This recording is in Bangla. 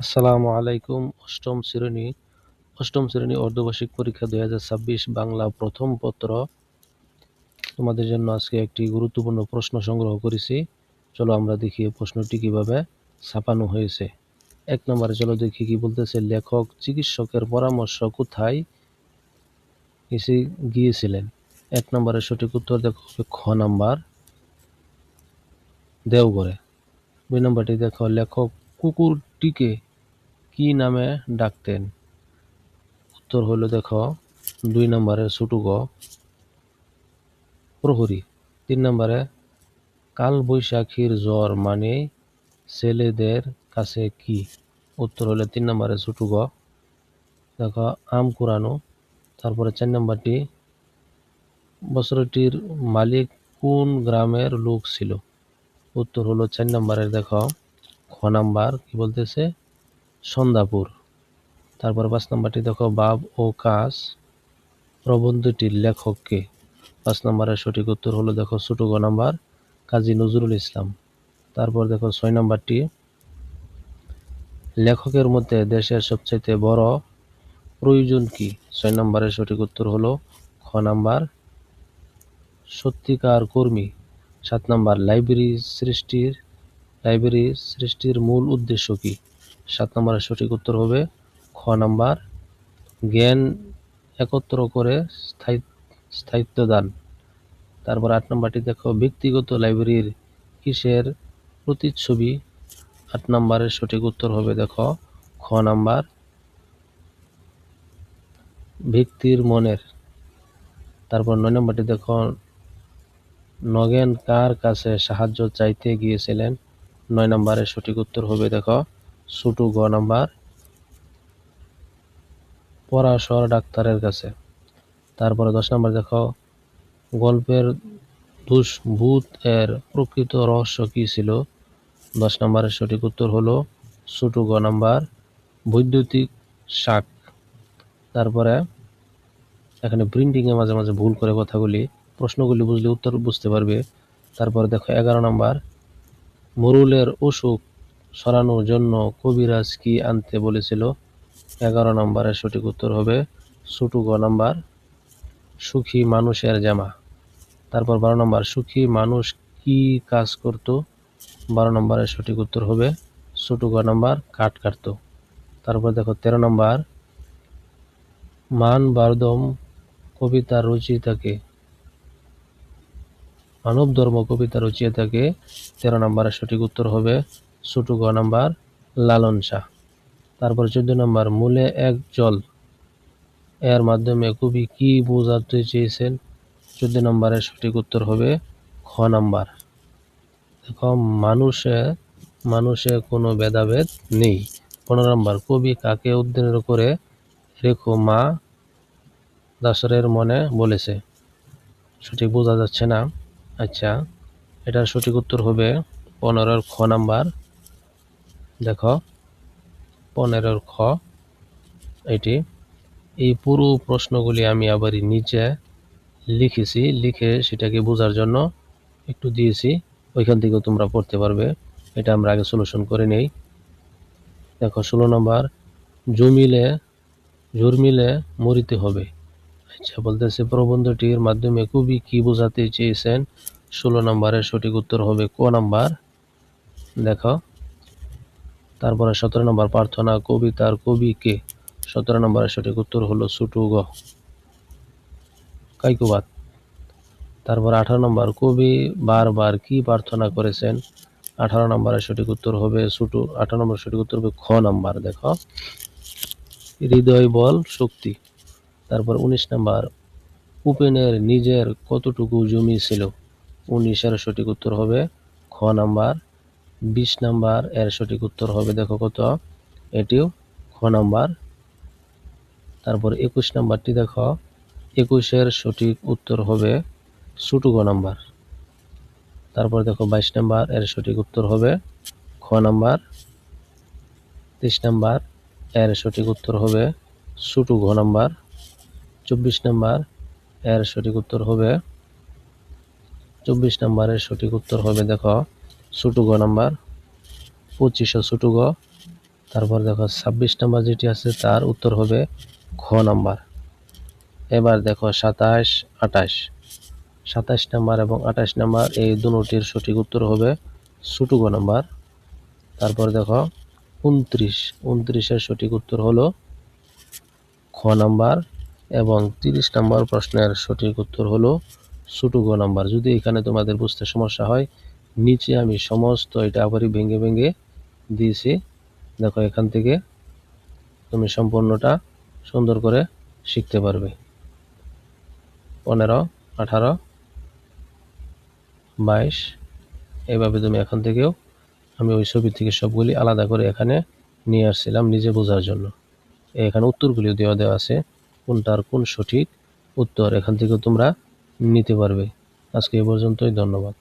আসসালামু আলাইকুম। অষ্টম শ্রেণী অর্ধবার্ষিক পরীক্ষা 2026 বাংলা প্রথম পত্র। তোমাদের জন্য আজকে একটি গুরুত্বপূর্ণ প্রশ্ন সংগ্রহ করেছি। চলো আমরা দেখি এই প্রশ্নটি কিভাবে ছাপানো হয়েছে। 1 নম্বরে চলো দেখি কি বলতেছে। লেখক চিকিৎসকের পরামর্শ কোথায় গিয়েছিলেন? 1 নম্বরের সঠিক উত্তর দেখো খ নাম্বার, দেওঘরে। 2 নম্বরটি দেখো, লেখক কুকুরটিকে কি নামে ডাকতেন? উত্তর হলো দেখো 2 নম্বরের ছোট গ, প্রহরী। 3 নম্বরে, কাল বৈশাখীর জ্বর মানে ছেলেদের কাছে কি? উত্তর হলো 3 নম্বরের ছোট গ, দেখো আম কুড়ানো। তারপরে 4 নম্বরটি, বছরটির মালিক কোন গ্রামের লোক ছিল? উত্তর হলো 4 নম্বরের দেখো খ নাম্বার, কি বলতেছে, সন্ধ্যাপুর। তারপর 5 নম্বরটি দেখো, বাব ও কাজ প্রবন্ধটির লেখক কে? 5 নম্বরের সঠিক উত্তর হলো দেখো ছোট গ নাম্বার, কাজী নজরুল ইসলাম। তারপর দেখো 6 নম্বরটি, লেখকের মধ্যে দেশের সবচেয়ে বড় প্রয়োজন কি? 6 নম্বরের সঠিক উত্তর হলো খ নাম্বার, সত্যিকার কর্মী। 7 নম্বর, লাইব্রেরি সৃষ্টির মূল উদ্দেশ্য কি? 7 নম্বরের সঠিক উত্তর হবে খ নাম্বার, জ্ঞান একত্র করে স্থায়িত্ব দান। তারপর 8 নম্বরটি দেখো, ব্যক্তিগত লাইব্রেরির কিসের প্রতিচ্ছবি? 8 নম্বরের সঠিক উত্তর হবে দেখো খ নাম্বার, ব্যক্তির মনের। তারপর 9 নম্বরটি দেখো, নগেন কার কাছে সাহায্য চাইতে গিয়েছিলেন? 9 নম্বরের সঠিক উত্তর হবে দেখো ছোট গ নাম্বার, পরাশর ডাক্তারের কাছে। তারপরে 10 নম্বর দেখো, গল্পের ভূত এর প্রকৃত রহস্য কি ছিল? 10 নম্বরের সঠিক উত্তর হলো ছোট গ নাম্বার, বৈদ্যুতিক শাক। তারপরে এখানে প্রিন্টিং এ মাঝে মাঝে ভুল করে কথাগুলি, প্রশ্নগুলি বুঝলে উত্তর বুঝতে পারবে। তারপরে দেখো 11 নম্বর, মরুলের অসুখ সরানোর জন্য কবিরাজ কি আনতে বলেছিল? 11 নম্বরের সঠিক উত্তর হবে ছোট গ নাম্বার, সুখী মানুষের জামা। তারপর 12 নম্বর, সুখী মানুষ কি কাজ করত? 12 নম্বরের সঠিক উত্তর হবে ছোট গ নাম্বার, কাঠ কাটত। তারপর দেখো 13 নম্বর, মানবধর্ম কবিতার রচয়িতাকে? মানবধর্ম কবিতা রচয়িতাকে? 13 নম্বরের সঠিক উত্তর হবে ছোট গ নাম্বার, লালন শাহ। তারপর 14 নম্বর, মূলে এক জল এর মাধ্যমে কবি কি বোঝাতে চেয়েছেন? 14 নম্বরের সঠিক উত্তর হবে খ নাম্বার, দেখো মানুষে কোনো ভেদাভেদ নেই। 15 নম্বর, কবি কাকে উদ্দেশ্য করে রেখো মা দাসরের মনে বলেছে? সঠিক বোঝা যাচ্ছে না। আচ্ছা, এটার সঠিক উত্তর হবে 15 খ নাম্বার, দেখো 15 খ এটি। এই পুরো প্রশ্নগুলি আমি আবার নিচে লিখেছি, লিখে সেটাকে বোঝার জন্য একটু দিয়েছি, ওইখান থেকেও তোমরা পড়তে পারবে। এটা আমরা আগে সলিউশন করে নেই। দেখো 16 নম্বর, জুর্মিলে মরিতে হবে। আচ্ছা, বলতেছে প্রবন্ধটির মাধ্যমে কবি কি বোঝাতে চেয়েছেন? 16 নম্বরের সঠিক উত্তর হবে ক নাম্বার, দেখো। তারপরে 17 নম্বর, প্রার্থনা কবিতার কবি কে? 17 নম্বরের সঠিক উত্তর হলো ছোট গ, কাইকুবাদ। তারপর 18 নম্বর, কবি বারবার কি প্রার্থনা করেছেন? 18 নম্বরের সঠিক উত্তর হবে 18 নম্বরের সঠিক উত্তর হবে খ নাম্বার, দেখো, হৃদয় বল শক্তি। তারপর 19 নম্বর, উপেনের নিজের কতটুকু জমি ছিল? 19 এর সঠিক উত্তর হবে খ নাম্বার, 20 নাম্বার এর সঠিক উত্তর হবে দেখো কত, এটিও খ নাম্বার। তারপর 21 নাম্বারটি দেখো, 21 এর সঠিক উত্তর হবে ছোট গ নাম্বার। তারপর দেখো 22 নাম্বার এর সঠিক উত্তর হবে খ নাম্বার। 23 নাম্বার এর সঠিক উত্তর হবে ছোট ঘ নাম্বার। 24 নাম্বার এর সঠিক উত্তর হবে 24 নাম্বারের সঠিক উত্তর হবে দেখো ছোট গ নাম্বার, 25 ছোট গ। তারপর দেখো 26 নাম্বার যেটি আছে তার উত্তর হবে খ নাম্বার। এবার দেখো 27, 28, 27 নাম্বার এবং 28 নাম্বার এই দুটির সঠিক উত্তর হবে ছোট গ নাম্বার। তারপর দেখো 29, 29 এর সঠিক উত্তর হলো খ নাম্বার এবং 30 নাম্বার প্রশ্নের সঠিক উত্তর হলো ছোট গ নাম্বার। যদি এখানে তোমাদের বুঝতে সমস্যা হয়, নিচে আমি সমস্ত এটা আবারই ভেঙে ভেঙে দিয়েছি, দেখো এখান থেকে তুমি সম্পূর্ণটা সুন্দর করে শিখতে পারবে। 15, 18, 22 এইভাবে তুমি এখান থেকেও, আমি ওই ছবি থেকে সবগুলি আলাদা করে এখানে নিয়ে আসছিলাম নিজে বোঝার জন্য। এখানে উত্তরগুলিও দেওয়া আছে, কোনটার কোন সঠিক উত্তর এখান থেকে তোমরা নিতে পারবে। আজকে এই পর্যন্তই, ধন্যবাদ।